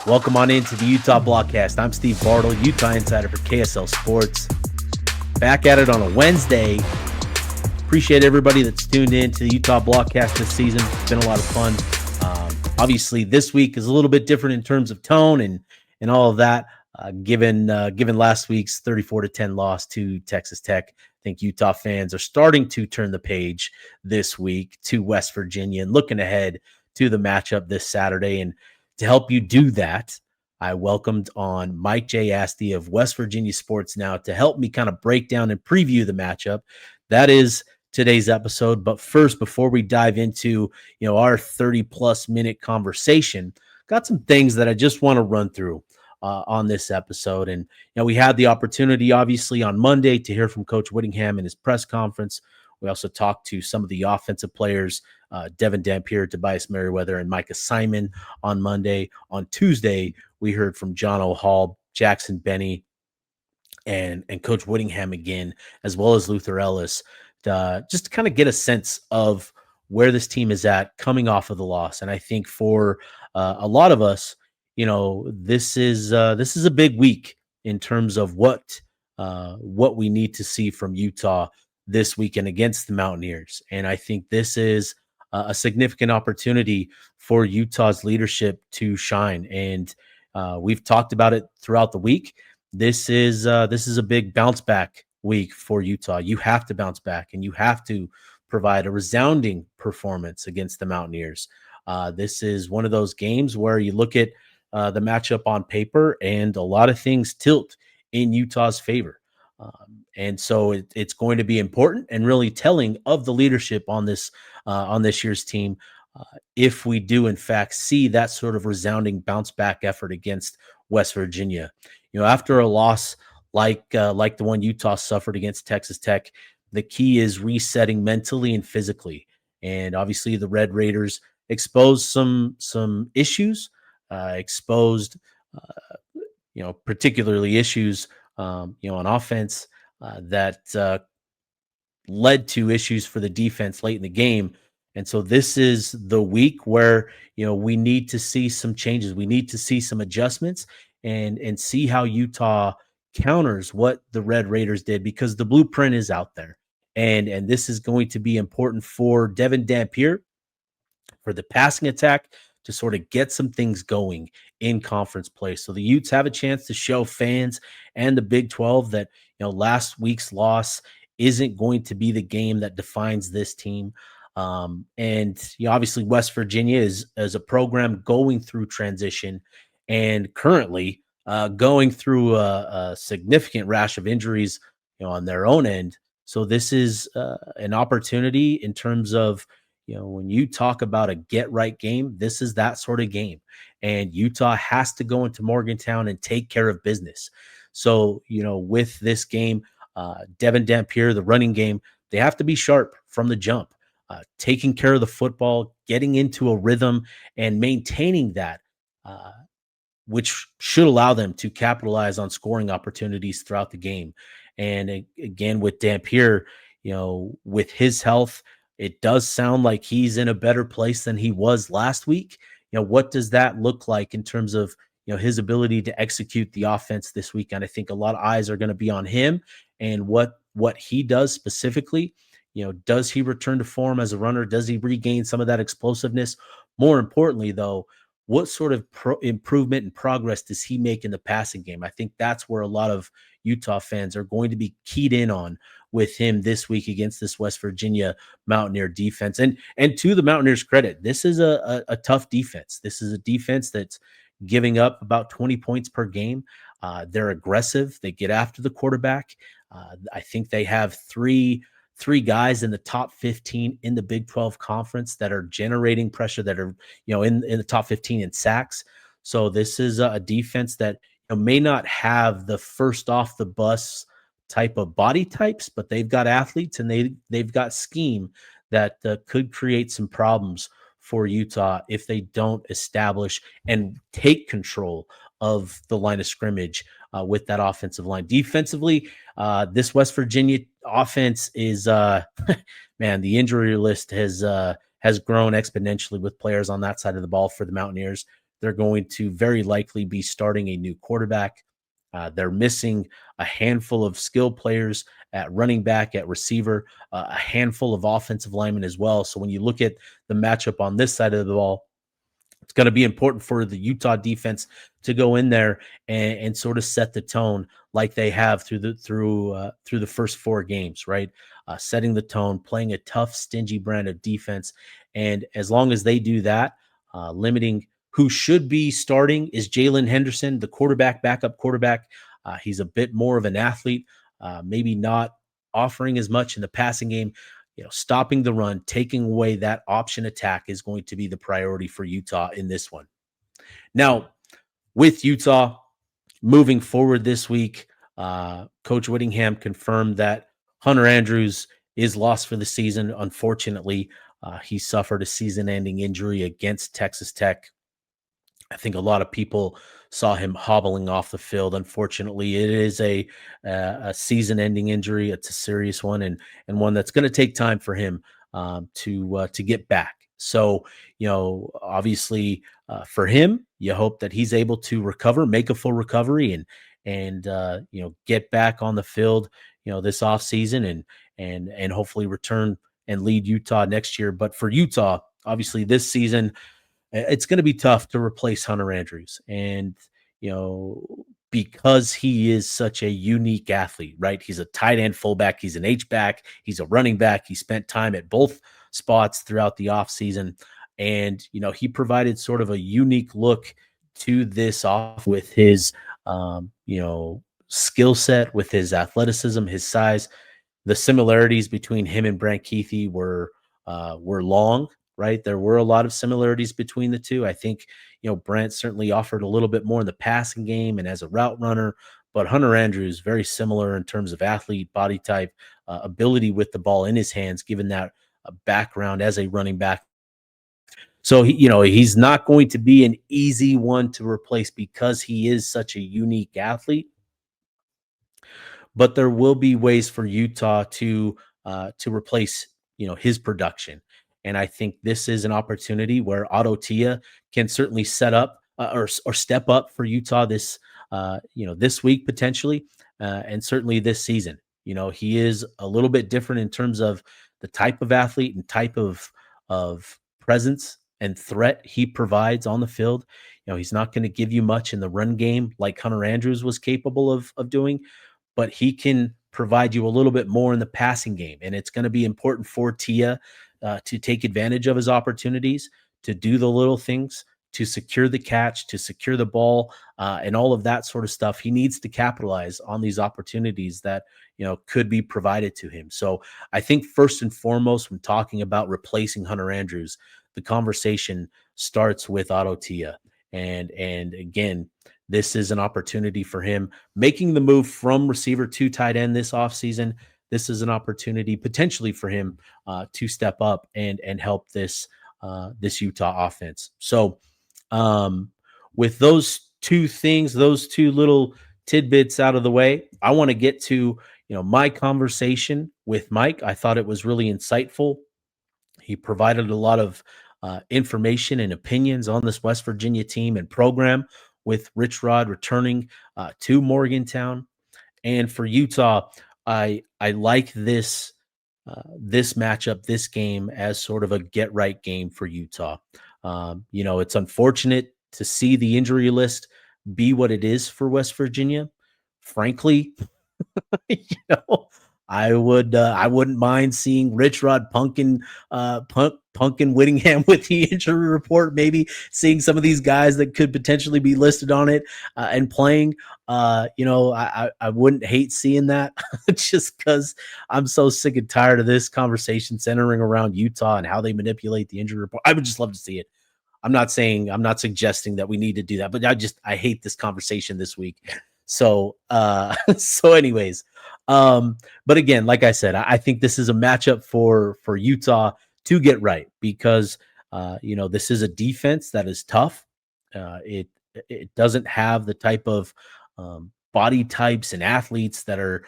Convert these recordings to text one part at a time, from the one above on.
Welcome on into the Utah Blockcast. I'm Steve Bartle, Utah Insider for KSL Sports. Back at it on a Wednesday. Appreciate everybody that's tuned in to the Utah Blockcast this season. It's been a lot of fun. Obviously, this week is a little bit different in terms of tone and all of that. Given last week's 34-10 loss to Texas Tech, I think Utah fans are starting to turn the page this week to West Virginia and looking ahead to the matchup this Saturday. And to help you do that, I welcomed on Mike J. Asti of West Virginia Sports Now to help me kind of break down and preview the matchup. That is today's episode. But first, before we dive into our 30-plus minute conversation, got some things that I just want to run through on this episode. And we had the opportunity, obviously, on Monday to hear from Coach Whittingham in his press conference. We also talked to some of the offensive players, Devin Dampier, Tobias Merriweather, and Micah Simon on Monday. On Tuesday, we heard from John O'Hall, Jackson Benny, and Coach Whittingham again, as well as Luther Ellis, just to kind of get a sense of where this team is at coming off of the loss. And I think for a lot of us, this is a big week in terms of what we need to see from Utah this weekend against the Mountaineers. And I think this is a significant opportunity for Utah's leadership to shine. And we've talked about it throughout the week. This is a big bounce back week for Utah. You have to bounce back and you have to provide a resounding performance against the Mountaineers. This is one of those games where you look at the matchup on paper and a lot of things tilt in Utah's favor. And so it's going to be important and really telling of the leadership on this year's team if we do, in fact, see that sort of resounding bounce back effort against West Virginia. After a loss like the one Utah suffered against Texas Tech, the key is resetting mentally and physically. And obviously the Red Raiders exposed some issues, particularly issues on offense that led to issues for the defense late in the game. And so this is the week where, we need to see some changes. We need to see some adjustments and see how Utah counters what the Red Raiders did, because the blueprint is out there. And this is going to be important for Devin Dampier, for the passing attack, to sort of get some things going in conference play. So the Utes have a chance to show fans and the Big 12 that, last week's loss isn't going to be the game that defines this team. And obviously West Virginia is a program going through transition and currently going through a significant rash of injuries, on their own end. So this is an opportunity in terms of, when you talk about a get right game, this is that sort of game. And Utah has to go into Morgantown and take care of business. So, with this game, Devin Dampier, the running game, they have to be sharp from the jump, taking care of the football, getting into a rhythm and maintaining that, which should allow them to capitalize on scoring opportunities throughout the game. And again, with Dampier, with his health, it does sound like he's in a better place than he was last week. What does that look like in terms of, his ability to execute the offense this weekend? I think a lot of eyes are going to be on him and what he does specifically. Does he return to form as a runner? Does he regain some of that explosiveness? More importantly, though, what sort of improvement and progress does he make in the passing game? I think that's where a lot of Utah fans are going to be keyed in on with him this week against this West Virginia Mountaineer defense. And to the Mountaineers' credit, this is a tough defense. This is a defense that's giving up about 20 points per game. They're aggressive. They get after the quarterback. I think they have three guys in the top 15 in the Big 12 conference that are generating pressure, that are, in the top 15 in sacks. So this is a defense that may not have the first off the bus type of body types, but they've got athletes and they've got scheme that could create some problems for Utah if they don't establish and take control of the line of scrimmage with that offensive line. Defensively, this West Virginia offense is, man, the injury list has grown exponentially with players on that side of the ball for the Mountaineers. they're going to very likely be starting a new quarterback. They're missing a handful of skill players at running back, at receiver, a handful of offensive linemen as well. So when you look at the matchup on this side of the ball, it's going to be important for the Utah defense to go in there and sort of set the tone like they have through the first four games, right? Setting the tone, playing a tough, stingy brand of defense, and as long as they do that, limiting who should be starting is Jalen Henderson, the quarterback, backup quarterback. He's a bit more of an athlete, maybe not offering as much in the passing game. Stopping the run, taking away that option attack is going to be the priority for Utah in this one. Now, with Utah moving forward this week, Coach Whittingham confirmed that Hunter Andrews is lost for the season. Unfortunately, he suffered a season-ending injury against Texas Tech. I think a lot of people saw him hobbling off the field. Unfortunately, it is a season-ending injury. It's a serious one, and one that's going to take time for him to get back. So, obviously, for him, you hope that he's able to recover, make a full recovery, and get back on the field, this off season, and hopefully return and lead Utah next year. But for Utah, obviously, this season it's going to be tough to replace Hunter Andrews. And, because he is such a unique athlete, right? He's a tight end fullback. He's an H-back. He's a running back. He spent time at both spots throughout the offseason. And, he provided sort of a unique look to this off with his, skill set, with his athleticism, his size. The similarities between him and Brant Keithy were long, right? There were a lot of similarities between the two. I think, Brant certainly offered a little bit more in the passing game and as a route runner, but Hunter Andrews very similar in terms of athlete, body type, ability with the ball in his hands, given that background as a running back. So he's not going to be an easy one to replace because he is such a unique athlete, but there will be ways for Utah to replace his production. And I think this is an opportunity where Otto Tia can certainly set up or step up for Utah this week potentially, and certainly this season. He is a little bit different in terms of the type of athlete and type of presence and threat he provides on the field. He's not going to give you much in the run game like Hunter Andrews was capable of doing, but he can provide you a little bit more in the passing game. And it's going to be important for Tia to take advantage of his opportunities, to do the little things, to secure the catch, to secure the ball, and all of that sort of stuff. He needs to capitalize on these opportunities that, could be provided to him. So I think first and foremost, when talking about replacing Hunter Andrews, the conversation starts with Otto Tia. And again, this is an opportunity for him making the move from receiver to tight end this offseason. This is an opportunity potentially for him to step up and help this Utah offense. So with those two things, those two little tidbits out of the way, I want to get to my conversation with Mike. I thought it was really insightful. He provided a lot of information and opinions on this West Virginia team and program, with Rich Rod returning to Morgantown. And for Utah, I like this matchup, this game, as sort of a get right game for Utah. It's unfortunate to see the injury list be what it is for West Virginia. Frankly, you know, I wouldn't mind seeing Rich Rod Punkin Whittingham with the injury report, maybe seeing some of these guys that could potentially be listed on it and playing. I wouldn't hate seeing that just because I'm so sick and tired of this conversation centering around Utah and how they manipulate the injury report. I would just love to see it. I'm not suggesting that we need to do that, but I hate this conversation this week. So, so anyways, but again, like I said, I think this is a matchup for Utah to get right because, this is a defense that is tough. It doesn't have the type of body types and athletes that are,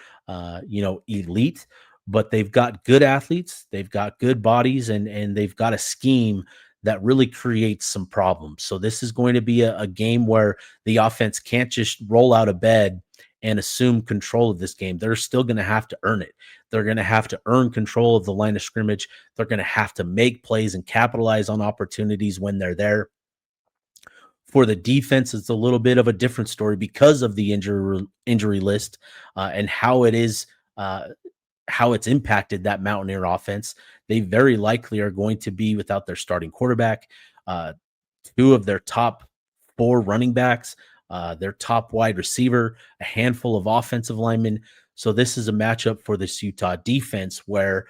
elite, but they've got good athletes. They've got good bodies and they've got a scheme that really creates some problems. So this is going to be a game where the offense can't just roll out of bed and assume control of this game. They're still going to have to earn it. They're going to have to earn control of the line of scrimmage. They're going to have to make plays and capitalize on opportunities when they're there. For the defense, it's a little bit of a different story because of the injury list and how it is how it's impacted that Mountaineer offense. They very likely are going to be without their starting quarterback, uh, two of their top four running backs, their top wide receiver, a handful of offensive linemen. So this is a matchup for this Utah defense where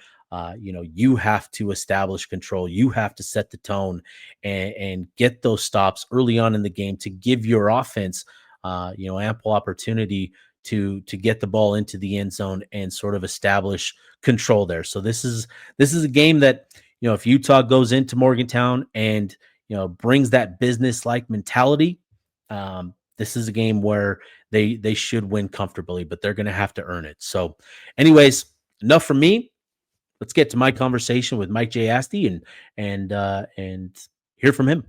you have to establish control. You have to set the tone and get those stops early on in the game to give your offense, ample opportunity to get the ball into the end zone and sort of establish control there. So this is a game that if Utah goes into Morgantown and brings that business like mentality, this is a game where they should win comfortably, but they're going to have to earn it. So, anyways, enough from me. Let's get to my conversation with Mike J. Asti and hear from him.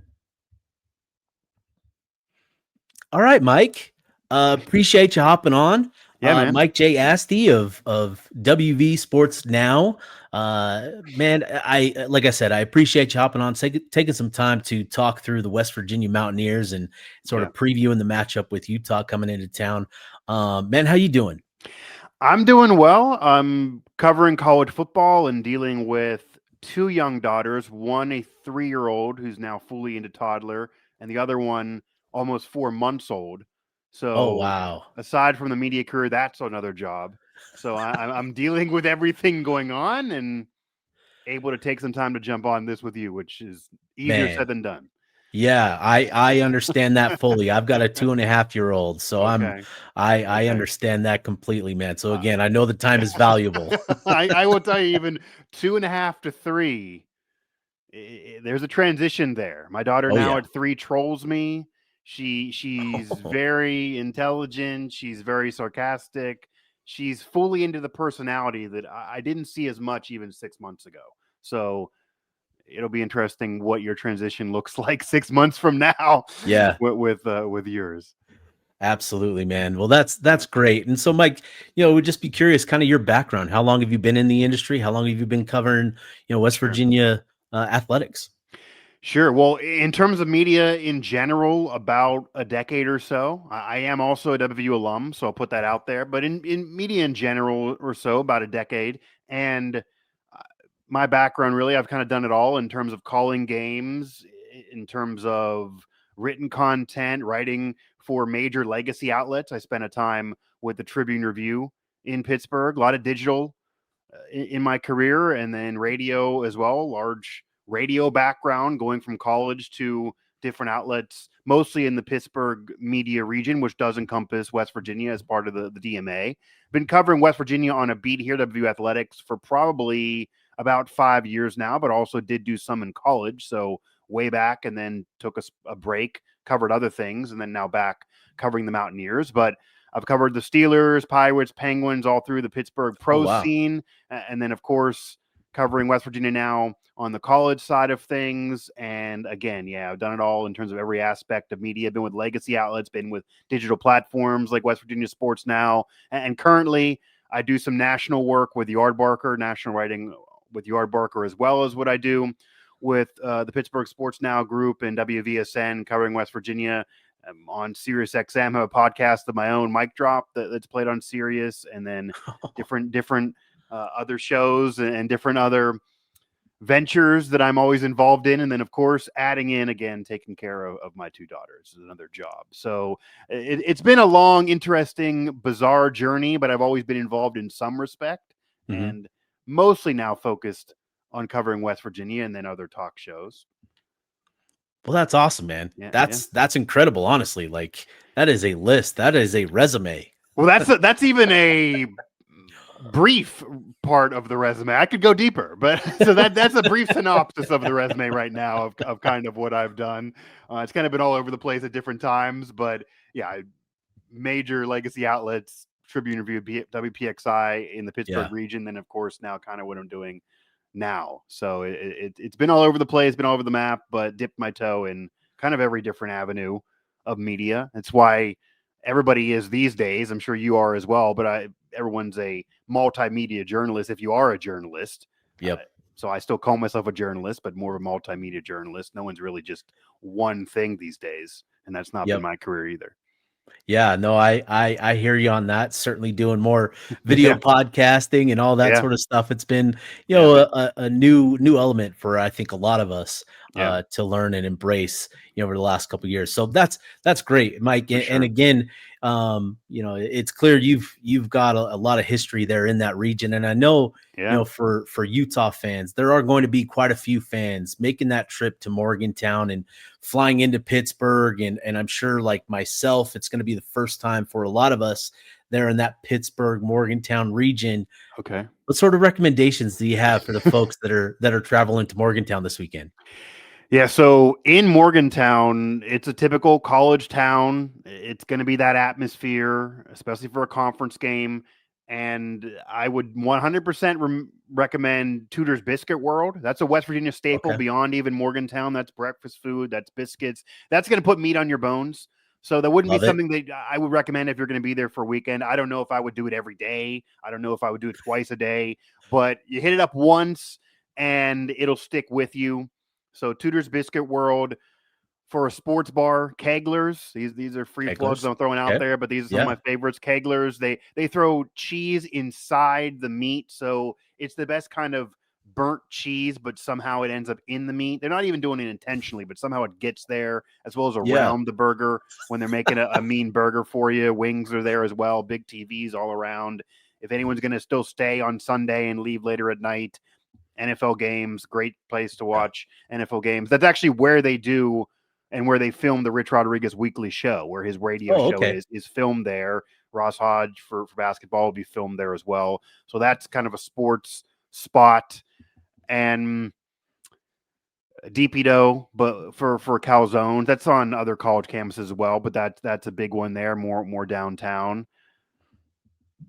All right, Mike. Appreciate you hopping on. Yeah, man. Mike J. Asti of WV Sports Now. Man, I like I said, I appreciate you hopping on, taking some time to talk through the West Virginia Mountaineers and sort Yeah. of previewing the matchup with Utah coming into town. Man, how you doing? I'm doing well. I'm covering college football and dealing with two young daughters, one a 3-year-old who's now fully into toddler, and the other one almost 4 months old. Oh, So wow. aside from the media career, that's another job. So I'm dealing with everything going on and able to take some time to jump on this with you, which is easier said Man. than done. Yeah, I understand that fully. I've got a 2.5-year-old, so Okay. I Okay. understand that completely, man. So Uh, again, I know the time is valuable. I will tell you, even 2.5 to 3, there's a transition there. My daughter Oh now yeah. at 3 trolls me. She's very intelligent. She's very sarcastic. She's fully into the personality that I didn't see as much even 6 months ago. So it'll be interesting what your transition looks like 6 months from now Yeah, with yours. absolutely, man. Well, Yeah, that's great. And so, Mike, we'd just be curious, kind of your background. How long have you been in the industry? How long have you been covering, West sure. Virginia athletics? Sure. Well, in terms of media in general, about a decade or so. I am also a WVU alum, so I'll put that out there. But in media in general or so, about a decade. And my background, really, I've kind of done it all in terms of calling games, in terms of written content, writing for major legacy outlets. I spent a time with the Tribune Review in Pittsburgh, a lot of digital in my career, and then radio as well, large radio background going from college to different outlets, mostly in the Pittsburgh media region, which does encompass West Virginia as part of the DMA. Been covering West Virginia on a beat here, WVU Athletics, for probably about 5 years now, but also did do some in college. So way back, and then took a break, covered other things, and then now back covering the Mountaineers. But I've covered the Steelers, Pirates, Penguins, all through the Pittsburgh Oh pro wow. scene. And then, of course, covering West Virginia now on the college side of things. And again, yeah, I've done it all in terms of every aspect of media. Been with legacy outlets, been with digital platforms like West Virginia Sports Now. And currently, I do some national work with Yardbarker, national writing with Yardbarker, as well as what I do with the Pittsburgh Sports Now group and WVSN covering West Virginia. On Sirius XM, have a podcast of my own, Mic Drop, that's played on Sirius, and then different other shows and different other ventures that I'm always involved in. And then, of course, adding in again, taking care of my two daughters is another job. So it's been a long, interesting, bizarre journey, but I've always been involved in some respect, Hmm. and mostly now focused on covering West Virginia and then other talk shows. Well, that's awesome, man. Yeah, yeah. That's incredible. Honestly, like that is a list. That is a resume. Well, that's even a brief part of the resume. I could go deeper, but so that's a brief synopsis of the resume right now of kind of what I've done. It's kind of been all over the place at different times, but yeah, major legacy outlets, Tribune Review, WPXI in the Pittsburgh Yeah. region, then of course now kind of what I'm doing now. So it's been all over the place, been all over the map, but dipped my toe in kind of every different avenue of media. That's why everybody is these days. I'm sure you are as well, but everyone's a multimedia journalist if you are a journalist. Uh, Yep. so I still call myself a journalist, but more of a multimedia journalist. No one's really just one thing these days, and that's not been Yep. my career either. Yeah, no, I hear you on that. Certainly doing more video Yeah, podcasting and all that yeah, sort of stuff. It's been, yeah, a new element for I think a lot of us yeah, to learn and embrace, over the last couple of years. So that's great, Mike. for And sure. again, it's clear you've got a lot of history there in that region, and I know. Yeah, For Utah fans, there are going to be quite a few fans making that trip to Morgantown and flying into Pittsburgh. And I'm sure, like myself, it's going to be the first time for a lot of us there in that Pittsburgh, Morgantown region. okay. What sort of recommendations do you have for the folks that are traveling to Morgantown this weekend? Yeah, so in Morgantown, it's a typical college town. It's going to be that atmosphere, especially for a conference game. And I would 100% recommend Tudor's Biscuit World. That's a West Virginia staple Okay. beyond even Morgantown. That's breakfast food, that's biscuits. That's going to put meat on your bones. So that wouldn't be Love it. something that I would recommend if you're going to be there for a weekend. I don't know if I would do it every day. I don't know if I would do it twice a day, but you hit it up once and it'll stick with you. So Tudor's Biscuit World for a sports bar, Kegler's. These are free plugs Hecklers. I'm throwing out Okay. there, but these are some of Yeah. my favorites. Kegler's. They throw cheese inside the meat, so it's the best kind of burnt cheese, but somehow it ends up in the meat. They're not even doing it intentionally, but somehow it gets there, as well as Yeah. around the burger when they're making a mean burger for you. Wings are there as well, big TVs all around. If anyone's going to still stay on Sunday and leave later at night, NFL games, great place to Yeah. watch NFL games. That's actually where they do and where they film the Rich Rodriguez weekly show, where his radio Oh, show okay. is filmed there. Ross Hodge for basketball will be filmed there as well. So that's kind of a sports spot. And DPDO, but for calzones, that's on other college campuses as well. But that's a big one there, more downtown.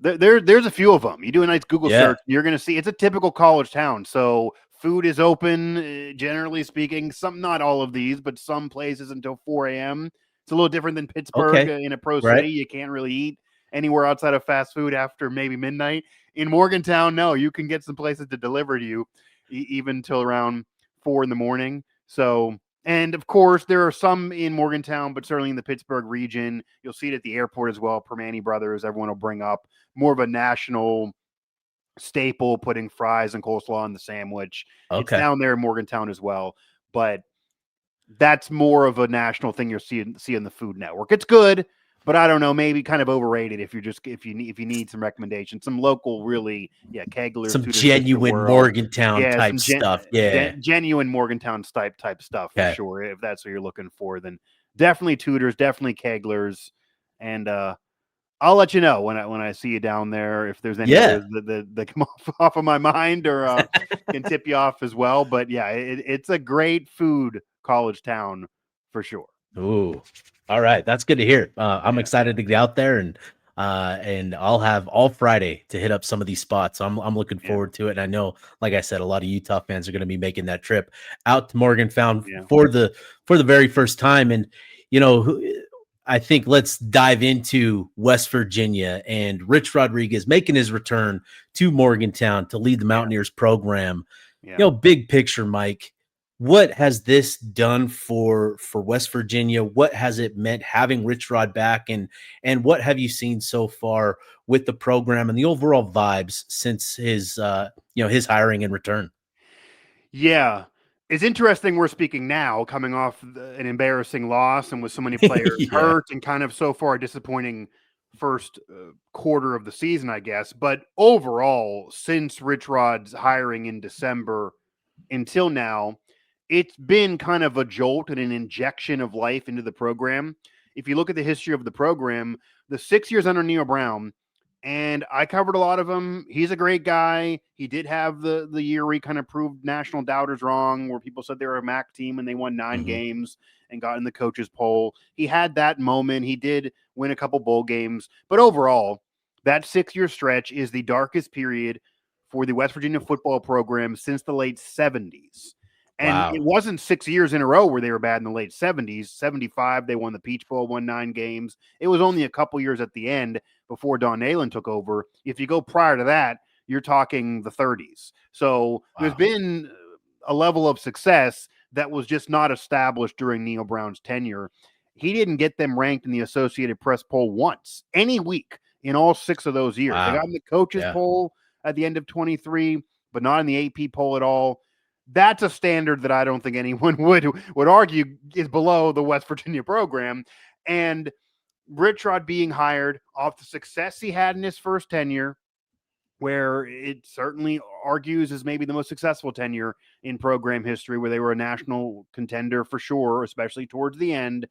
There's a few of them. You do a nice Google Yeah. search, you're going to see it's a typical college town. So food is open, generally speaking. Some, not all of these, but some places until 4 a.m. It's a little different than Pittsburgh Okay. in a pro Right. city. You can't really eat anywhere outside of fast food after maybe midnight. In Morgantown, no, you can get some places to deliver to you even till around 4 in the morning. So, and of course, there are some in Morgantown, but certainly in the Pittsburgh region, you'll see it at the airport as well. Permani Brothers, everyone will bring up more of a national staple, putting fries and coleslaw on the sandwich. It's Okay. down there in Morgantown as well, but that's more of a national thing you'll see in the Food Network. It's good, but I don't know, maybe kind of overrated if you're just if you need some recommendations, some local really, yeah, Kegler's, Some Tudor's Biscuit genuine World, Morgantown yeah, type some stuff. Yeah. genuine Morgantown type stuff for Okay. sure. If that's what you're looking for, then definitely Tudor's, definitely Kegler's, and I'll let you know when I see you down there if there's any Yeah. others that come off of my mind or can tip you off as well. But yeah, it's a great food college town for sure. Ooh. All right. That's good to hear. I'm Yeah, excited to get out there and I'll have all Friday to hit up some of these spots. So I'm looking yeah, forward to it. And I know, like I said, a lot of Utah fans are going to be making that trip out to Morgan Found yeah, for the very first time. And you know, I think let's dive into West Virginia and Rich Rodriguez making his return to Morgantown to lead the yeah, Mountaineers program. yeah. Big picture, Mike, what has this done for West Virginia? What has it meant having Rich Rod back, and what have you seen so far with the program and the overall vibes since his hiring and return? Yeah. It's interesting we're speaking now, coming off an embarrassing loss and with so many players Yeah. hurt and kind of so far a disappointing first quarter of the season, I guess. But overall, since Rich Rod's hiring in December until now, it's been kind of a jolt and an injection of life into the program. If you look at the history of the program, the 6 years under Neil Brown, and I covered a lot of him. He's a great guy. He did have the year where he kind of proved national doubters wrong, where people said they were a MAC team and they won 9 games and got in the coaches poll. He had that moment. He did win a couple bowl games, but overall, that 6 year stretch is the darkest period for the West Virginia football program since the late 70s. And it Wow. wasn't 6 years in a row where they were bad in the late 70s. 75, they won the Peach Bowl, won 9 games. It was only a couple years at the end before Don Nalen took over. If you go prior to that, you're talking the 30s. So there's Wow. been a level of success that was just not established during Neil Brown's tenure. He didn't get them ranked in the Associated Press poll once, any week in all 6 of those years. They got Wow. in the coaches Yeah. poll at the end of 23, but not in the AP poll at all. That's a standard that I don't think anyone would argue is below the West Virginia program. And Rich Rod being hired off the success he had in his first tenure, where it certainly argues is maybe the most successful tenure in program history, where they were a national contender for sure, especially towards the end,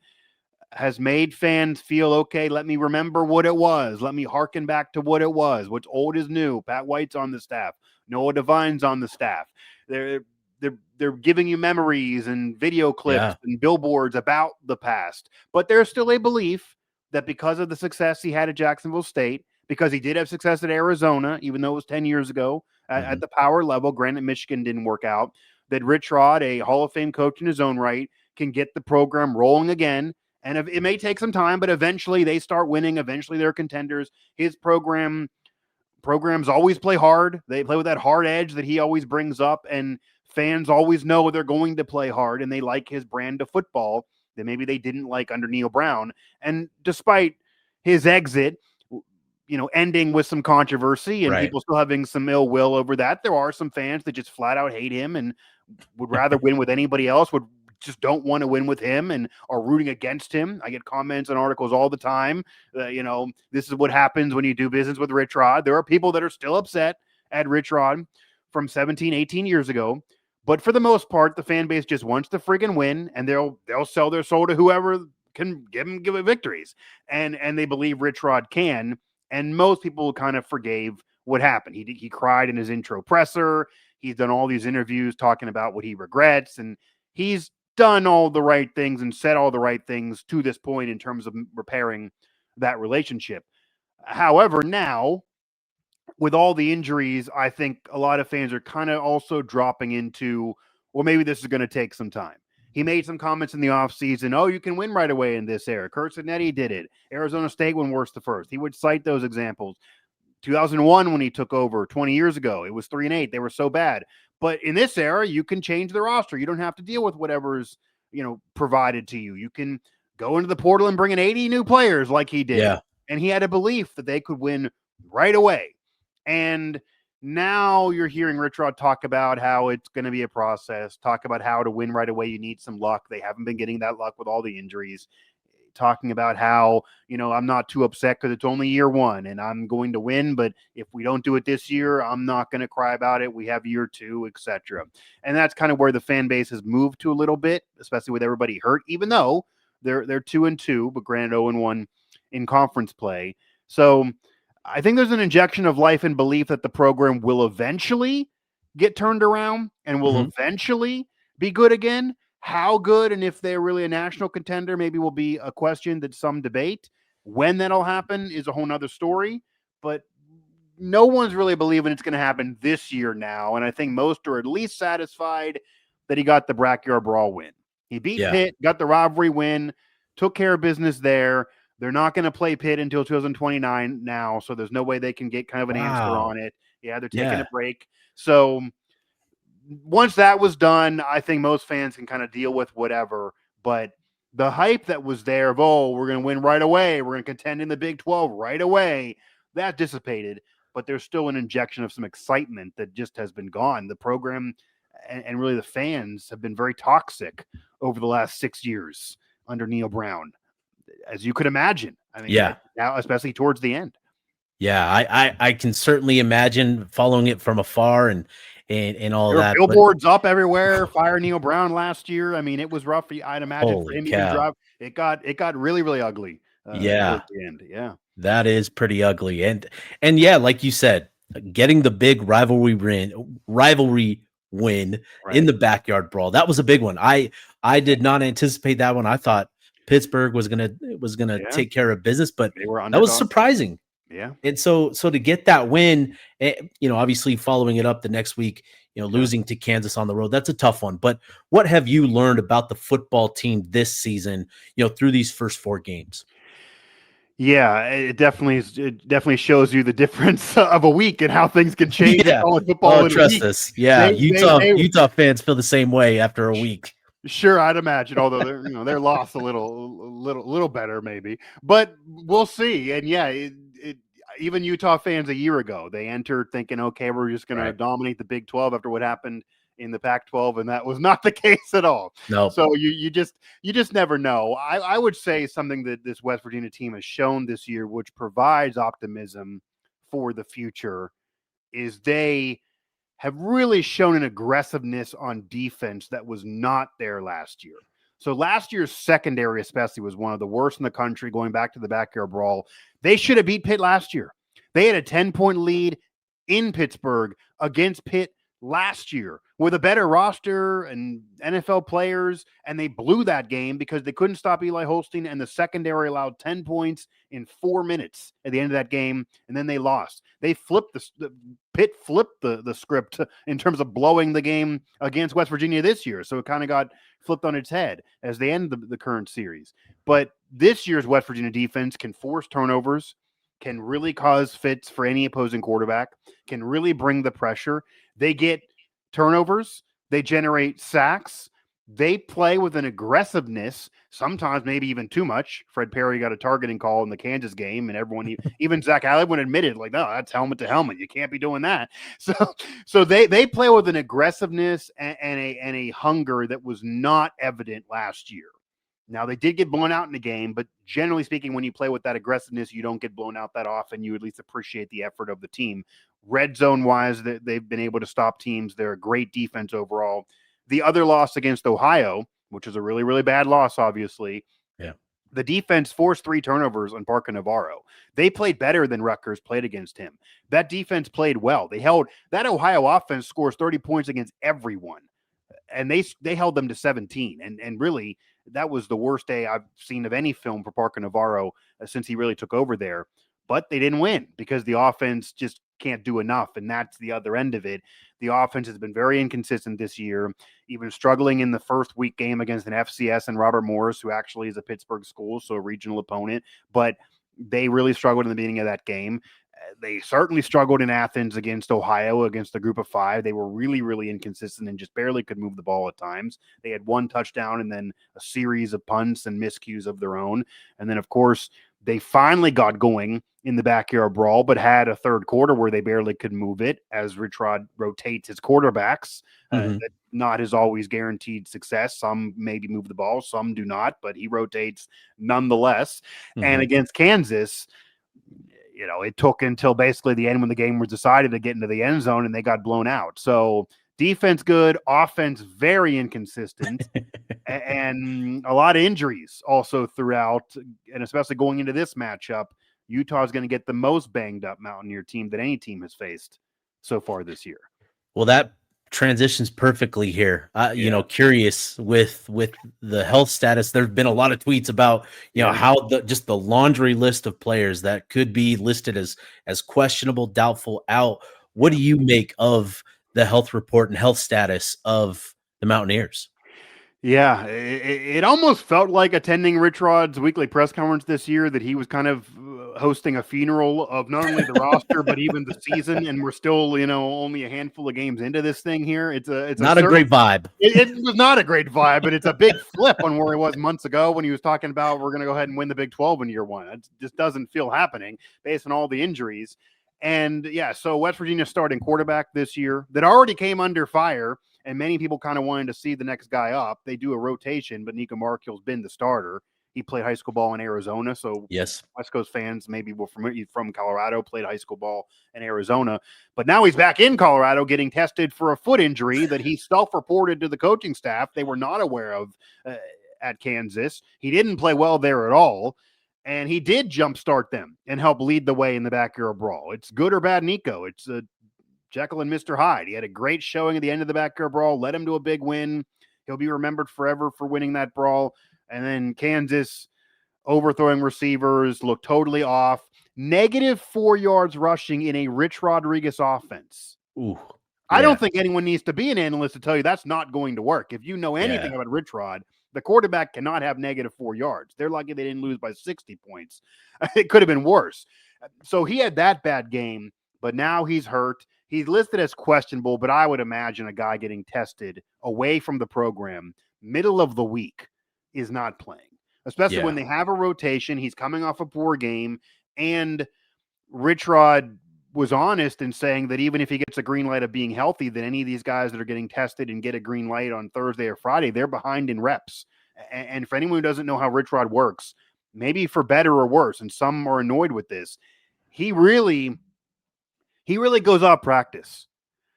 has made fans feel, okay, let me remember what it was. Let me harken back to what it was. What's old is new. Pat White's on the staff. Noah Devine's on the staff. They're giving you memories and video clips Yeah. and billboards about the past. But there's still a belief that because of the success he had at Jacksonville State, because he did have success at Arizona, even though it was 10 years ago at Mhm. the power level, granted Michigan didn't work out, that Rich Rod, a Hall of Fame coach in his own right, can get the program rolling again. And it may take some time, but eventually they start winning. Eventually they're contenders. His programs always play hard. They play with that hard edge that he always brings up, and fans always know they're going to play hard, and they like his brand of football that maybe they didn't like under Neil Brown. And despite his exit, ending with some controversy and Right. people still having some ill will over that, there are some fans that just flat out hate him and would rather win with anybody else, would just don't want to win with him and are rooting against him. I get comments and articles all the time. This is what happens when you do business with Rich Rod. There are people that are still upset at Rich Rod from 17, 18 years ago. But for the most part, the fan base just wants to friggin' win, and they'll sell their soul to whoever can give it victories. And they believe Rich Rod can. And most people kind of forgave what happened. He cried in his intro presser. He's done all these interviews talking about what he regrets, and he's done all the right things and said all the right things to this point in terms of repairing that relationship. However, now with all the injuries, I think a lot of fans are kind of also dropping into, well, maybe this is going to take some time. He made some comments in the offseason. Oh, you can win right away in this era. Kurt Cinetti did it. Arizona State won worse the first. He would cite those examples. 2001 when he took over 20 years ago, it was 3-8. They were so bad. But in this era, you can change the roster. You don't have to deal with whatever's, provided to you. You can go into the portal and bring in 80 new players like he did. Yeah. And he had a belief that they could win right away. And now you're hearing Rich Rod talk about how it's going to be a process, talk about how to win right away. You need some luck. They haven't been getting that luck with all the injuries. Talking about how, I'm not too upset because it's only year one and I'm going to win. But if we don't do it this year, I'm not going to cry about it. We have year two, etc. And that's kind of where the fan base has moved to a little bit, especially with everybody hurt, even though they're 2-2, but granted 0-1 in conference play. So I think there's an injection of life and belief that the program will eventually get turned around and will Mhm. eventually be good again. How good and if they're really a national contender maybe will be a question that some debate. When that'll happen is a whole nother story, but no one's really believing it's going to happen this year now. And I think most are at least satisfied that he got the backyard brawl win. He beat Yeah. Pitt, got the rivalry win, took care of business there. They're not going to play Pitt until 2029 now, so there's no way they can get kind of an answer Wow. on it. Yeah, they're taking a Yeah. break. So once that was done, I think most fans can kind of deal with whatever. But the hype that was there of, oh, we're going to win right away, we're going to contend in the Big 12 right away, that dissipated. But there's still an injection of some excitement that just has been gone. The program and really the fans have been very toxic over the last 6 years under Neil Brown, as you could imagine. I mean, Yeah. now, especially towards the end. Yeah. I can certainly imagine following it from afar and all There were that, but billboards up everywhere. Fire Neil Brown last year. I mean, it was rough. I'd imagine for holy him even cow. drive. It got really really ugly Yeah. towards the end. Yeah, That is pretty ugly. And yeah, like you said, getting the big rivalry win in right. the backyard brawl. That was a big one. I did not anticipate that one. I thought Pittsburgh was gonna Yeah, take care of business, but they were that was underdogs. surprising. Yeah. And so to get that win, obviously following it up the next week, Sure. losing to Kansas on the road, that's a tough one. But what have you learned about the football team this season, through these first 4 games? Yeah, it definitely shows you the difference of a week and how things can change in Yeah. college Oh, football in a trust week. us. Yeah, They Utah fans feel the same way after a week. sure, I'd imagine, although they're lost a little better maybe, but we'll see. And yeah, even Utah fans a year ago, they entered thinking, okay, we're just going to Right. dominate the Big 12 after what happened in the Pac-12, and that was not the case at all. No. So you just never know. I would say something that this West Virginia team has shown this year, which provides optimism for the future, is they have really shown an aggressiveness on defense that was not there last year. So last year's secondary, especially, was one of the worst in the country. Going back to the backyard brawl, they should have beat Pitt last year. They had a 10-point lead in Pittsburgh against Pitt last year with a better roster and NFL players, and they blew that game because they couldn't stop Eli Holstein, and the secondary allowed 10 points in 4 minutes at the end of that game, and then they lost. They flipped the Pitt flipped the script in terms of blowing the game against West Virginia this year, so it kind of got flipped on its head as they end the current series. But this year's West Virginia defense can force turnovers, can really cause fits for any opposing quarterback, can really bring the pressure. They get turnovers, they generate sacks, they play with an aggressiveness, sometimes maybe even too much. Fred Perry got a targeting call in the Kansas game, and everyone, even Zach Allen, admitted, like, no, that's helmet to helmet. You can't be doing that. So they play with an aggressiveness and a hunger that was not evident last year. Now, they did get blown out in the game, but generally speaking, when you play with that aggressiveness, you don't get blown out that often. You at least appreciate the effort of the team. Red zone wise, they've been able to stop teams. They're a great defense overall. The other loss against Ohio, which is a really, really bad loss, obviously, Yeah. the defense forced 3 turnovers on Parker Navarro. They played better than Rutgers played against him. That defense played well. That Ohio offense scores 30 points against everyone, and they held them to 17. And really, that was the worst day I've seen of any film for Parker Navarro since he really took over there. But they didn't win because the offense just can't do enough, and that's the other end of it. The offense has been very inconsistent this year, even struggling in the first week game against an FCS and Robert Morris, who actually is a Pittsburgh school, so a regional opponent. But they really struggled in the beginning of that game. They certainly struggled in Athens against Ohio, against a group of 5. They were really, really inconsistent and just barely could move the ball at times. They had 1 touchdown and then a series of punts and miscues of their own. And then, of course, they finally got going in the backyard brawl, but had a third quarter where they barely could move it as Richrod rotates his quarterbacks. Mhm. That not his always guaranteed success. Some maybe move the ball, some do not, but he rotates nonetheless. And Mhm. against Kansas, it took until basically the end when the game was decided to get into the end zone, and they got blown out. So defense good, offense very inconsistent, and a lot of injuries also throughout, and especially going into this matchup, Utah is going to get the most banged up Mountaineer team that any team has faced so far this year. Well, that transitions perfectly here. Yeah, Curious with the health status. There've been a lot of tweets about, yeah. how the laundry list of players that could be listed as questionable, doubtful, out. What do Yeah. you make of the health report and health status of the Mountaineers? Yeah, it almost felt like attending Rich Rod's weekly press conference this year that he was kind of hosting a funeral of not only the roster but even the season, and we're still, only a handful of games into this thing here. It's a Not a certain great vibe. it was not a great vibe, but it's a big flip on where he was months ago when he was talking about we're going to go ahead and win the Big 12 in year 1. It just doesn't feel happening based on all the injuries. And yeah, so West Virginia starting quarterback this year that already came under fire, and many people kind of wanted to see the next guy up. They do a rotation, but Nico Markill's been the starter. He played high school ball in Arizona, so Yes. West Coast fans maybe were from Colorado, played high school ball in Arizona. But now he's back in Colorado getting tested for a foot injury that he self-reported to the coaching staff they were not aware of at Kansas. He didn't play well there at all. And he did jumpstart them and help lead the way in the backyard brawl. It's good or bad Nico. It's a Jekyll and Mr. Hyde. He had a great showing at the end of the backyard brawl, led him to a big win. He'll be remembered forever for winning that brawl. And then Kansas overthrowing receivers, looked totally off. -4 yards rushing in a Rich Rodriguez offense. Ooh, I don't yeah, think anyone needs to be an analyst to tell you that's not going to work. If you know yeah, anything about Rich Rod, the quarterback cannot have -4 yards. They're lucky they didn't lose by 60 points. It could have been worse. So he had that bad game, but now he's hurt. He's listed as questionable, but I would imagine a guy getting tested away from the program middle of the week is not playing, especially when yeah, they have a rotation. He's coming off a poor game, and Rich Rod was honest in saying that even if he gets a green light of being healthy, then any of these guys that are getting tested and get a green light on Thursday or Friday, they're behind in reps. And for anyone who doesn't know how Rich Rod works, maybe for better or worse, and some are annoyed with this, he really goes off practice.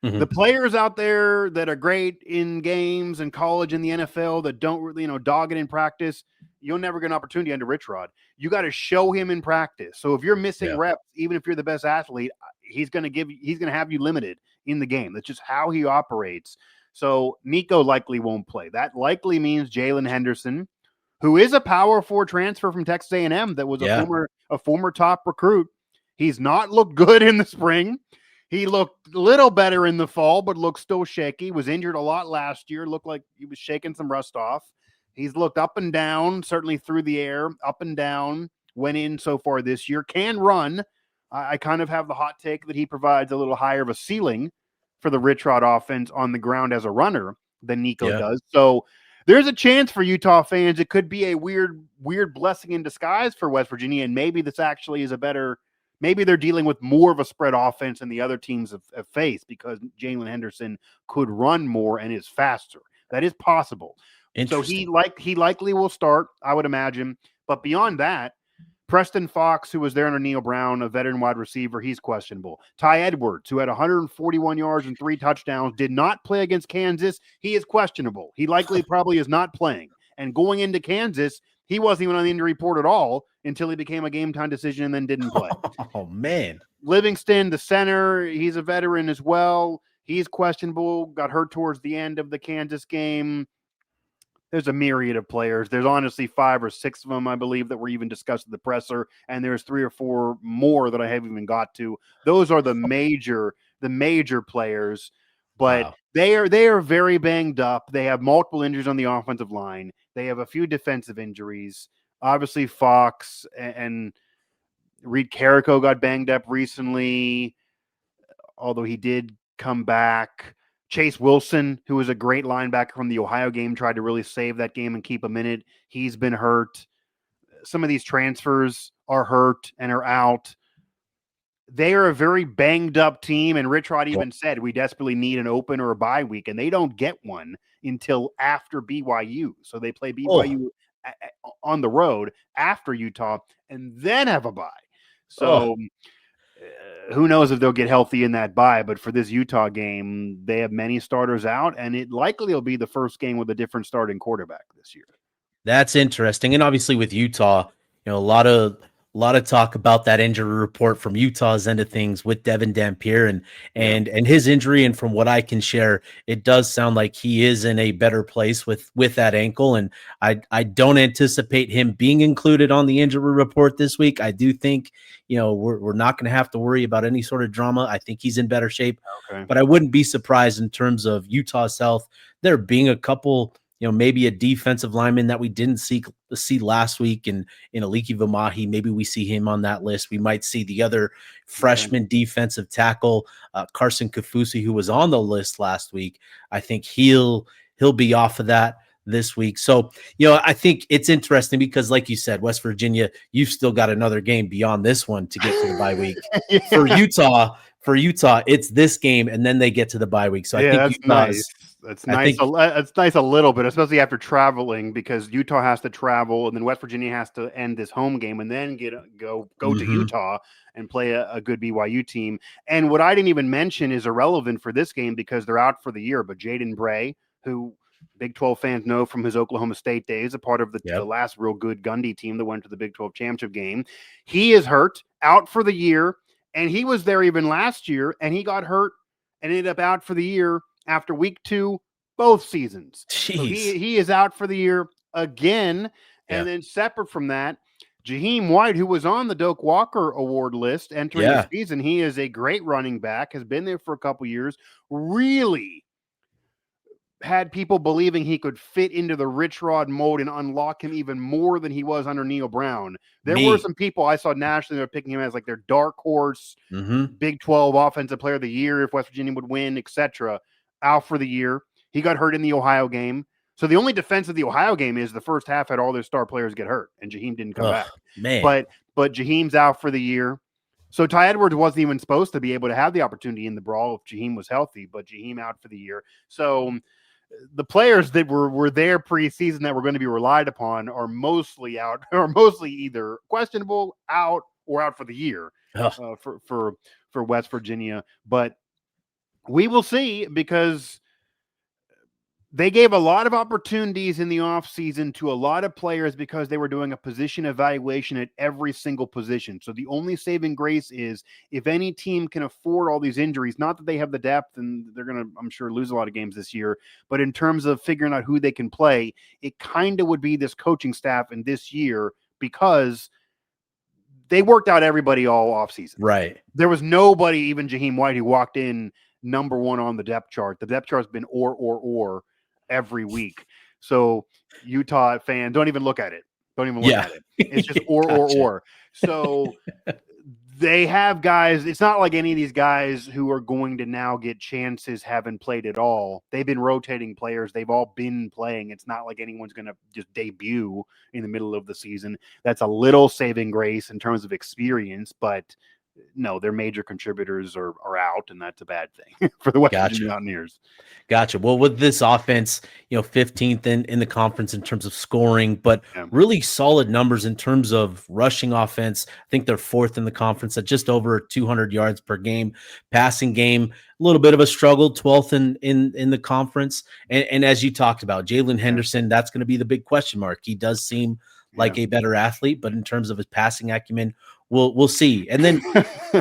The mhm, players out there that are great in games and college and the NFL that don't really, dog it in practice, you'll never get an opportunity under Rich Rod. You got to show him in practice. So if you're missing yeah, reps, even if you're the best athlete, he's going to have you limited in the game. That's just how he operates. So Nico likely won't play. That likely means Jalen Henderson, who is a power forward transfer from Texas A&M that was a yeah. former top recruit. He's not looked good in the spring. He looked a little better in the fall, but looked still shaky. Was injured a lot last year. Looked like he was shaking some rust off. He's looked up and down, certainly through the air, up and down. Went in so far this year. Can run. I kind of have the hot take that he provides a little higher of a ceiling for the Rich Rod offense on the ground as a runner than Nico Yeah. does. So there's a chance for Utah fans. It could be a weird blessing in disguise for West Virginia, and maybe this actually is a better. Maybe they're dealing with more of a spread offense than the other teams have faced because Jalen Henderson could run more and is faster. That is possible. So Interesting. he likely will start, I would imagine. But beyond that, Preston Fox, who was there under Neil Brown, a veteran wide receiver, he's questionable. Ty Edwards, who had 141 yards and 3 touchdowns, did not play against Kansas. He is questionable. He likely probably is not playing. And going into Kansas, he wasn't even on the injury report at all until he became a game time decision and then didn't play. Oh man. Livingston, the center, he's a veteran as well. He's questionable, got hurt towards the end of the Kansas game. There's a myriad of players. There's honestly 5 or 6 of them, I believe, that were even discussed at the presser, and there's 3 or 4 more that I haven't even got to. Those are the major players, but Wow. they are very banged up. They have multiple injuries on the offensive line. They have a few defensive injuries. Obviously, Fox and Reed Carrico got banged up recently, although he did come back. Chase Wilson, who was a great linebacker from the Ohio game, tried to really save that game and keep him in it. He's been hurt. Some of these transfers are hurt and are out. They are a very banged up team. And Rich Rod Yeah. even said, we desperately need an open or a bye week. And they don't get one until after BYU. So they play Oh, BYU on the road after Utah and then have a bye. oh. So who knows if they'll get healthy in that bye, but for this Utah game, they have many starters out, and it likely will be the first game with a different starting quarterback this year. That's interesting. And obviously with Utah, a lot of talk about that injury report from Utah's end of things with Devin Dampier and Yeah. and his injury. And from what I can share, it does sound like he is in a better place with that ankle. And I don't anticipate him being included on the injury report this week. I do think, we're not going to have to worry about any sort of drama. I think he's in better shape, Okay. but I wouldn't be surprised in terms of Utah's health. There being a couple, maybe a defensive lineman that we didn't see last week in Aliki Vamahi. Maybe we see him on that list. We might see the other Okay. freshman defensive tackle, Carson Kafusi, who was on the list last week. I think he'll be off of that this week. So, I think it's interesting because, like you said, West Virginia, you've still got another game beyond this one to get to the bye week. For Yeah. Utah, it's this game and then they get to the bye week. So I Yeah, think that's nice. Utah's. That's I nice. think. It's nice a little bit, especially after traveling, because Utah has to travel, and then West Virginia has to end this home game, and then go to Mhm. Utah and play a good BYU team. And what I didn't even mention is irrelevant for this game because they're out for the year. But Jaden Bray, who Big 12 fans know from his Oklahoma State days, a part of the Yep. last real good Gundy team that went to the Big 12 championship game, he is hurt, out for the year, and he was there even last year, and he got hurt and ended up out for the year after week 2 both seasons. So Jeez. he is out for the year again. And Yeah. then separate from that, Jaheim White, who was on the Doak Walker Award list entering the Yeah, season, he is a great running back, has been there for a couple years, really had people believing he could fit into the Rich Rod mold and unlock him even more than he was under Neil Brown. There were me. some people I saw nationally that were picking him as like their dark horse, Mhm. Big 12 offensive player of the year if West Virginia would win, etc. Out for the year. He got hurt in the Ohio game. So the only defense of the Ohio game is the first half had all their star players get hurt and Jaheim didn't come Ugh, back. man. But Jaheim's out for the year. So Ty Edwards wasn't even supposed to be able to have the opportunity in the brawl if Jaheim was healthy, but Jaheim out for the year. So the players that were there preseason that were going to be relied upon are mostly out, or mostly either questionable, out, or out for the year Ugh, for West Virginia. But we will see, because they gave a lot of opportunities in the offseason to a lot of players because they were doing a position evaluation at every single position. So the only saving grace is if any team can afford all these injuries, not that they have the depth and they're going to, I'm sure, lose a lot of games this year, but in terms of figuring out who they can play, it kind of would be this coaching staff in this year, because they worked out everybody all offseason. right. There was nobody, even Jaheim White, who walked in number one on the depth chart. The depth chart's been or every week. So Utah fan, don't even look at it. Don't even look Yeah. at it. It's just or Gotcha. or. So they have guys. It's not like any of these guys who are going to now get chances haven't played at all. They've been rotating players. They've all been playing. It's not like anyone's going to just debut in the middle of the season. That's a little saving grace in terms of experience, but no, their major contributors are out, and that's a bad thing for the West Virginia Gotcha. Mountaineers. Gotcha. Well, with this offense, 15th in the conference in terms of scoring, but Yeah. really solid numbers in terms of rushing offense. I think they're fourth in the conference at just over 200 yards per game. Passing game, a little bit of a struggle, 12th in the conference. And as you talked about, Jalen Yeah. Henderson, that's going to be the big question mark. He does seem Yeah. like a better athlete, but in terms of his passing acumen, we'll see. And then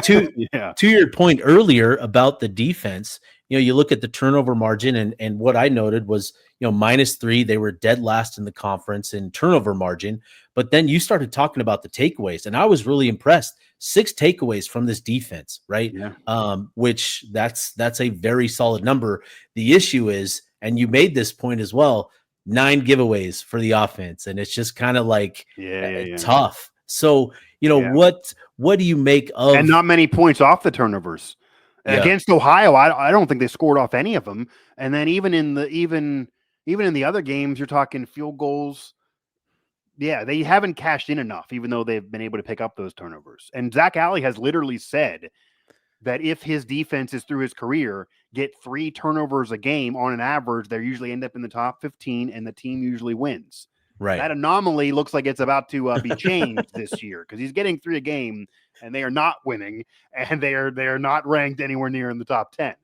to Yeah. to your point earlier about the defense, you look at the turnover margin, and what I noted was, -3. They were dead last in the conference in turnover margin. But then you started talking about the takeaways, and I was really impressed. 6 takeaways from this defense, right? Yeah. Which that's a very solid number. The issue is, and you made this point as well, 9 giveaways for the offense, and it's just kind of like Yeah. tough. So, Yeah. what do you make And of? not many points off the turnovers. Yeah, Against Ohio, I don't think they scored off any of them. And then even in the other games, you're talking field goals. Yeah, they haven't cashed in enough, even though they've been able to pick up those turnovers. And Zach Alley has literally said that if his defenses through his career get 3 turnovers a game on an average, they usually end up in the top 15 and the team usually wins. right. That anomaly looks like it's about to be changed this year, because he's getting 3 a game and they are not winning, and they are not ranked anywhere near in the top 10.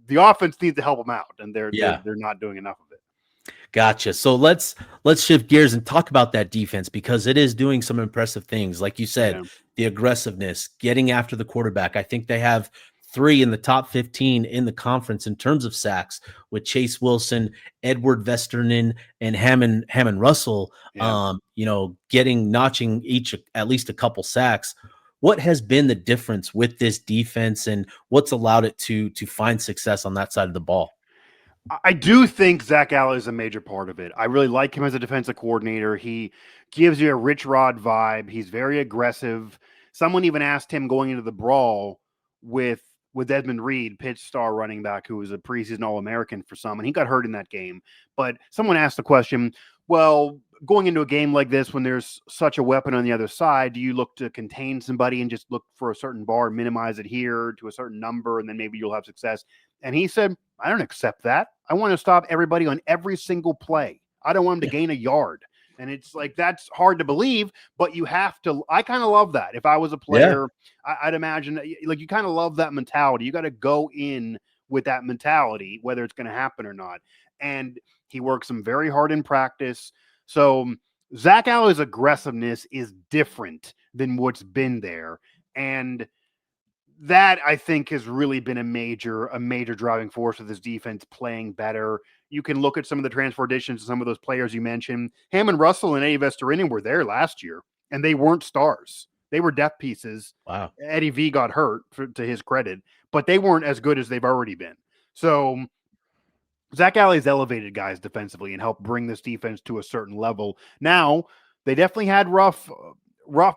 The offense needs to help them out, and Yeah. they're not doing enough of it. Gotcha. So let's shift gears and talk about that defense, because it is doing some impressive things. Like you said, Yeah. the aggressiveness, getting after the quarterback. I think they have 3 in the top 15 in the conference in terms of sacks, with Chase Wilson, Edward Vesterinen, and Hammond Russell. Yeah. Getting notching each at least a couple sacks. What has been the difference with this defense, and what's allowed it to find success on that side of the ball? I do think Zach Allen is a major part of it. I really like him as a defensive coordinator. He gives you a Rich Rod vibe. He's very aggressive. Someone even asked him going into the brawl with Edmund Reed, Pitt's star running back, who was a preseason All-American for some, and he got hurt in that game. But someone asked the question, well, going into a game like this, when there's such a weapon on the other side, do you look to contain somebody and just look for a certain bar, minimize it here to a certain number, and then maybe you'll have success? And he said, I don't accept that. I want to stop everybody on every single play. I don't want them to gain a yard. And it's like, that's hard to believe, but you have to. I kind of love that. If I was a Yeah. player, I'd imagine, like, you kind of love that mentality. You got to go in with that mentality, whether it's going to happen or not. And he works them very hard in practice. So Zach Allen's aggressiveness is different than what's been there. And that, I think, has really been a major driving force of this defense playing better. You can look at some of the transfer additions to some of those players you mentioned. Hammond Russell and Eddie Vesterinen were there last year. and they weren't stars. They were depth pieces. Wow. Eddie V got hurt, to his credit, but they weren't as good as they've already been. So Zach Alley's elevated guys defensively and helped bring this defense to a certain level. Now, they definitely had rough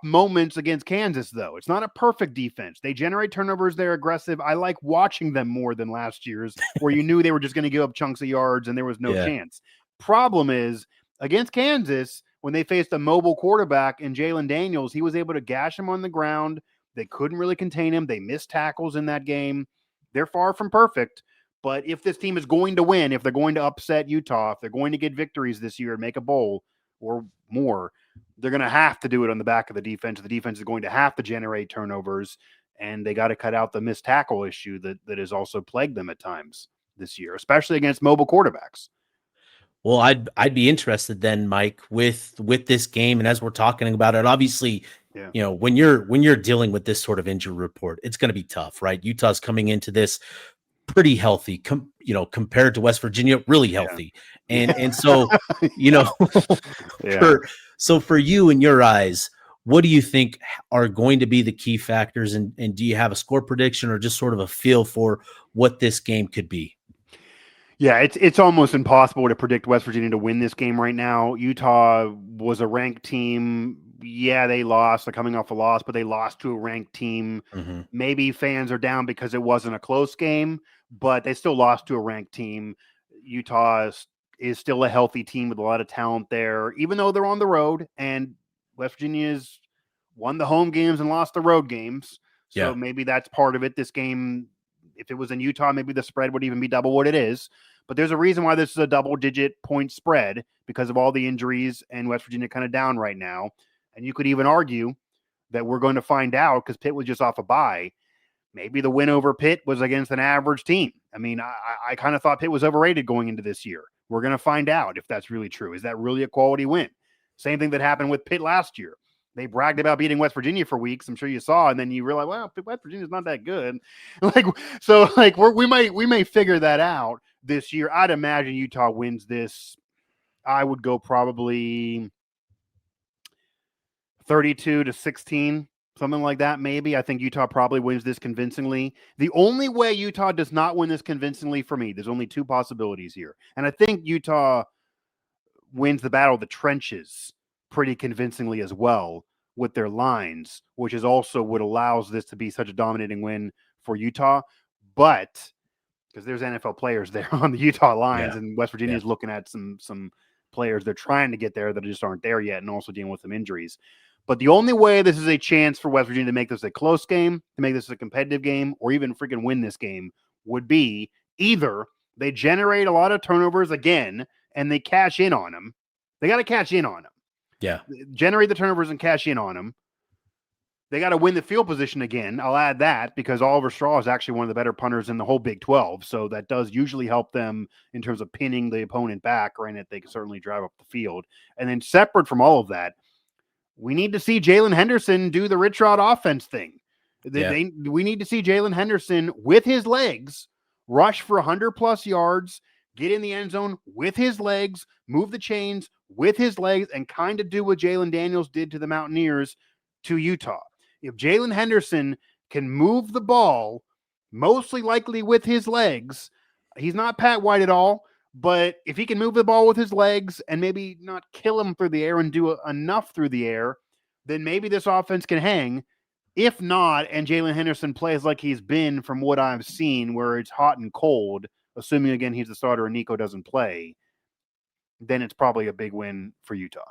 moments against Kansas, though. It's not a perfect defense. They generate turnovers. They're aggressive. I like watching them more than last year's, where you knew they were just going to give up chunks of yards and there was no Yeah. chance. Problem is, against Kansas, when they faced a mobile quarterback in Jalen Daniels, he was able to gash him on the ground. They couldn't really contain him. They missed tackles in that game. They're far from perfect. But if this team is going to win, if they're going to upset Utah, if they're going to get victories this year and make a bowl or more, they're going to have to do it on the back of the defense. The defense is going to have to generate turnovers, and they got to cut out the missed tackle issue that has also plagued them at times this year, especially against mobile quarterbacks. Well, I'd be interested then, Mike, with this game, and as we're talking about it, obviously, Yeah. when you're dealing with this sort of injury report, it's going to be tough, right? Utah's coming into this pretty healthy, compared to West Virginia, really healthy, and so Yeah. for you, in your eyes, what do you think are going to be the key factors, and do you have a score prediction or just sort of a feel for what this game could be? Yeah, it's almost impossible to predict West Virginia to win this game right now. Utah was a ranked team. Yeah, they lost. They're coming off a loss, but they lost to a ranked team. Mm-hmm. Maybe fans are down because it wasn't a close game, but they still lost to a ranked team. Utah is still a healthy team with a lot of talent there, even though they're on the road. And West Virginia's won the home games and lost the road games. So Yeah. maybe that's part of it. This game, if it was in Utah, maybe the spread would even be double what it is. But there's a reason why this is a double-digit point spread, because of all the injuries and West Virginia kind of down right now. And you could even argue that we're going to find out, because Pitt was just off a bye. Maybe the win over Pitt was against an average team. I mean, I kind of thought Pitt was overrated going into this year. We're going to find out if that's really true. Is that really a quality win? Same thing that happened with Pitt last year. They bragged about beating West Virginia for weeks. I'm sure you saw, and then you realize, well, West Virginia's not that good. We may figure that out this year. I'd imagine Utah wins this. I would go probably 32-16, something like that. Maybe. I think Utah probably wins this convincingly. The only way Utah does not win this convincingly, for me, there's only two possibilities here, and I think Utah wins the battle of the trenches pretty convincingly as well with their lines, which is also what allows this to be such a dominating win for Utah. But because there's NFL players there on the Utah lines, and West Virginia is looking at some players they're trying to get there that just aren't there yet, and also dealing with some injuries. But the only way this is a chance for West Virginia to make this a close game, to make this a competitive game, or even freaking win this game would be either they generate a lot of turnovers again and they cash in on them. They got to cash in on them. Yeah. Generate the turnovers and cash in on them. They got to win the field position again. I'll add that, because Oliver Straw is actually one of the better punters in the whole Big 12. So that does usually help them in terms of pinning the opponent back. Granted, they can certainly drive up the field. And then separate from all of that, we need to see Jalen Henderson do the Rich Rod offense thing. We need to see Jalen Henderson with his legs rush for 100+ yards, get in the end zone with his legs, move the chains with his legs, and kind of do what Jalen Daniels did to the Mountaineers to Utah. If Jalen Henderson can move the ball, mostly likely with his legs, he's not Pat White at all, but if he can move the ball with his legs and maybe not kill him through the air and do enough through the air, then maybe this offense can hang. If not, and Jalen Henderson plays like he's been from what I've seen, where it's hot and cold, assuming, again, he's the starter and Nico doesn't play, then it's probably a big win for Utah.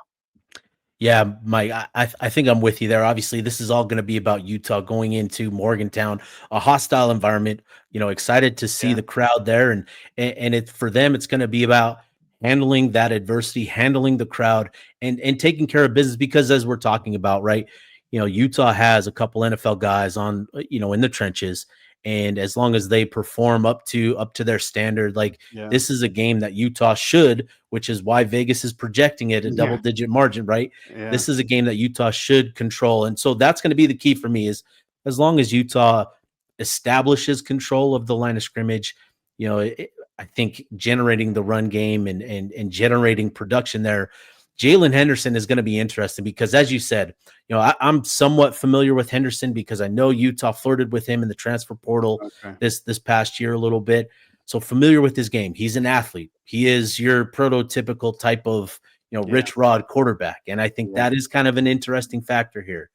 Yeah, Mike, I think I'm with you there. Obviously, this is all going to be about Utah going into Morgantown, a hostile environment. Excited to see the crowd there, and it for them, it's going to be about handling that adversity, handling the crowd, and taking care of business. Because as we're talking about, right, Utah has a couple NFL guys on, in the trenches, and as long as they perform up to their standard, this is a game that Utah should, which is why Vegas is projecting it a double-digit margin, right? Yeah. This is a game that Utah should control, and so that's going to be the key for me. Is as long as Utah establishes control of the line of scrimmage, I think generating the run game and generating production there, Jalen Henderson is going to be interesting because, as you said, I'm somewhat familiar with Henderson because I know Utah flirted with him in the transfer portal Okay. this past year a little bit. So familiar with his game. He's an athlete. He is your prototypical type of Yeah. Rich Rod quarterback, and I think Yeah. that is kind of an interesting factor here.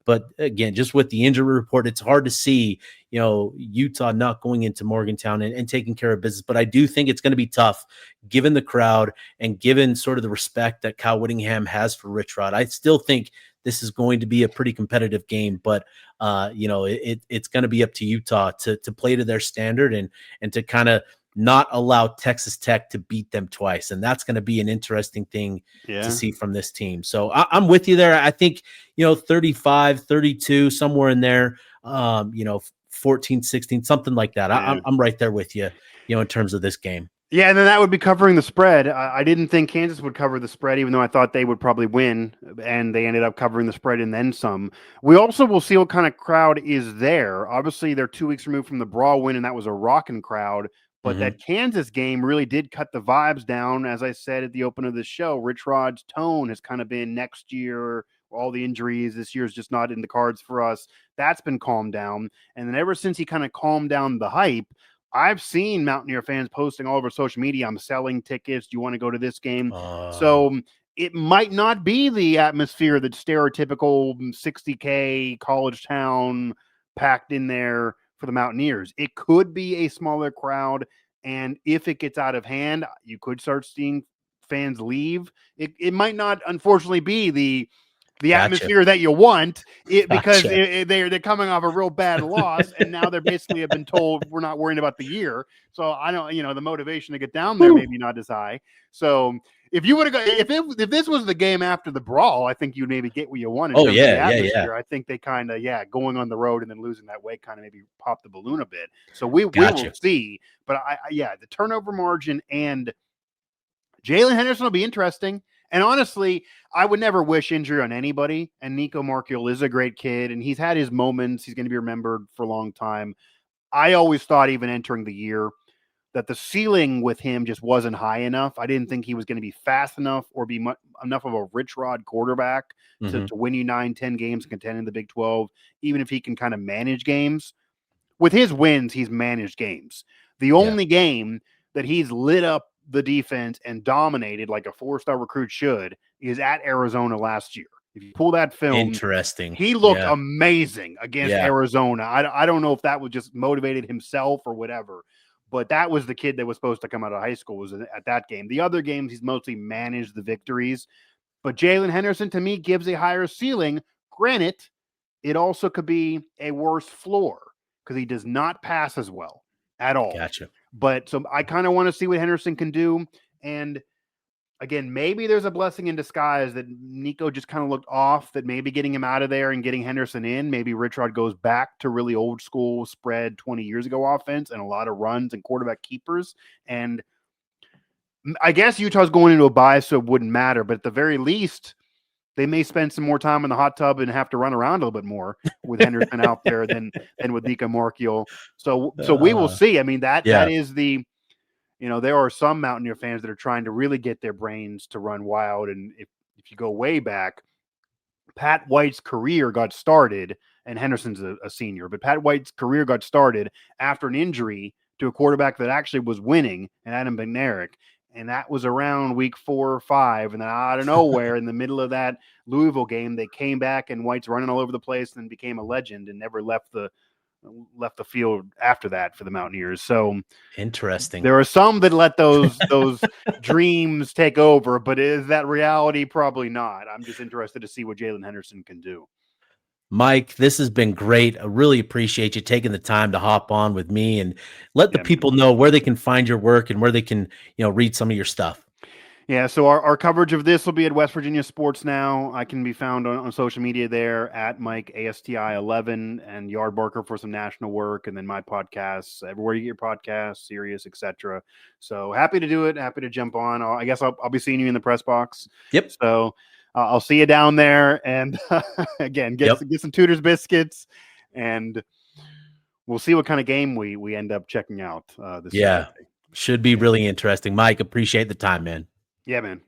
But again, just with the injury report, it's hard to see Utah not going into Morgantown and taking care of business. But I do think it's going to be tough given the crowd and given sort of the respect that Kyle Whittingham has for Rich Rod. I still think this is going to be a pretty competitive game, but it's going to be up to Utah to play to their standard and to kind of not allow Texas Tech to beat them twice. And that's going to be an interesting thing to see from this team. So I'm with you there. I think, 35, 32, somewhere in there, 14, 16, something like that. I'm right there with you, in terms of this game. Yeah, and then that would be covering the spread. I didn't think Kansas would cover the spread, even though I thought they would probably win, and they ended up covering the spread and then some. We also will see what kind of crowd is there. Obviously, they're 2 weeks removed from the Brawl win, and that was a rocking crowd. But that Kansas game really did cut the vibes down. As I said at the open of the show, Rich Rod's tone has kind of been next year, all the injuries, this year's just not in the cards for us. That's been calmed down. And then ever since he kind of calmed down the hype, I've seen Mountaineer fans posting all over social media, I'm selling tickets. Do you want to go to this game? So it might not be the atmosphere that stereotypical 60K college town packed in there for the Mountaineers. It could be a smaller crowd. And if it gets out of hand, you could start seeing fans leave. It might not, unfortunately, be the atmosphere that you want because they're coming off a real bad loss, and now they're basically have been told we're not worrying about the year. So I don't, the motivation to get down there maybe not as high. So if you would have go, if this was the game after the Brawl, I think you'd maybe get what you want in terms of the atmosphere. I think they kind of going on the road and then losing that way kind of maybe pop the balloon a bit. So we will see. But the turnover margin and Jalen Henderson will be interesting. And honestly, I would never wish injury on anybody. And Nico Markiel is a great kid, and he's had his moments. He's going to be remembered for a long time. I always thought, even entering the year, that the ceiling with him just wasn't high enough. I didn't think he was going to be fast enough or be enough of a Rich Rod quarterback to win you 9-10 games and contend in the Big 12, even if he can kind of manage games. With his wins, he's managed games. The only game that he's lit up the defense and dominated like a 4-star recruit should is at Arizona last year. If you pull that film, he looked amazing against Arizona. I don't know if that was just motivated himself or whatever, but that was the kid that was supposed to come out of high school was at that game. The other games, he's mostly managed the victories, but Jalen Henderson to me gives a higher ceiling. Granted, it also could be a worse floor because he does not pass as well at all. Gotcha. But so I kind of want to see what Henderson can do. And again, maybe there's a blessing in disguise that Nico just kind of looked off, that maybe getting him out of there and getting Henderson in, maybe Rich Rod goes back to really old school spread 20 years ago offense and a lot of runs and quarterback keepers. And I guess Utah's going into a bye, so it wouldn't matter. But at the very least, they may spend some more time in the hot tub and have to run around a little bit more with Henderson out there than with Nico Markiel. So we will see. I mean, that is the, there are some Mountaineer fans that are trying to really get their brains to run wild. And if you go way back, Pat White's career got started, and Henderson's a senior, but Pat White's career got started after an injury to a quarterback that actually was winning, and Adam Bednarik. And that was around week 4 or 5. And then out of nowhere, in the middle of that Louisville game, they came back and White's running all over the place and became a legend and never left the field after that for the Mountaineers. So interesting. There are some that let those dreams take over, but is that reality? Probably not. I'm just interested to see what Jalen Henderson can do. Mike, this has been great. I really appreciate you taking the time to hop on with me and let the people know where they can find your work and where they can, read some of your stuff. Yeah, so our coverage of this will be at West Virginia Sports Now. I can be found on social media there at Mike ASTI11 and Yardbarker for some national work, and then my podcasts everywhere you get your podcasts, Sirius, etc. So happy to do it. Happy to jump on. I guess I'll be seeing you in the press box. Yep. So I'll see you down there, and again, get some Tudor's biscuits, and we'll see what kind of game we end up checking out this Saturday. Should be really interesting. Mike, appreciate the time, man. Yeah, man.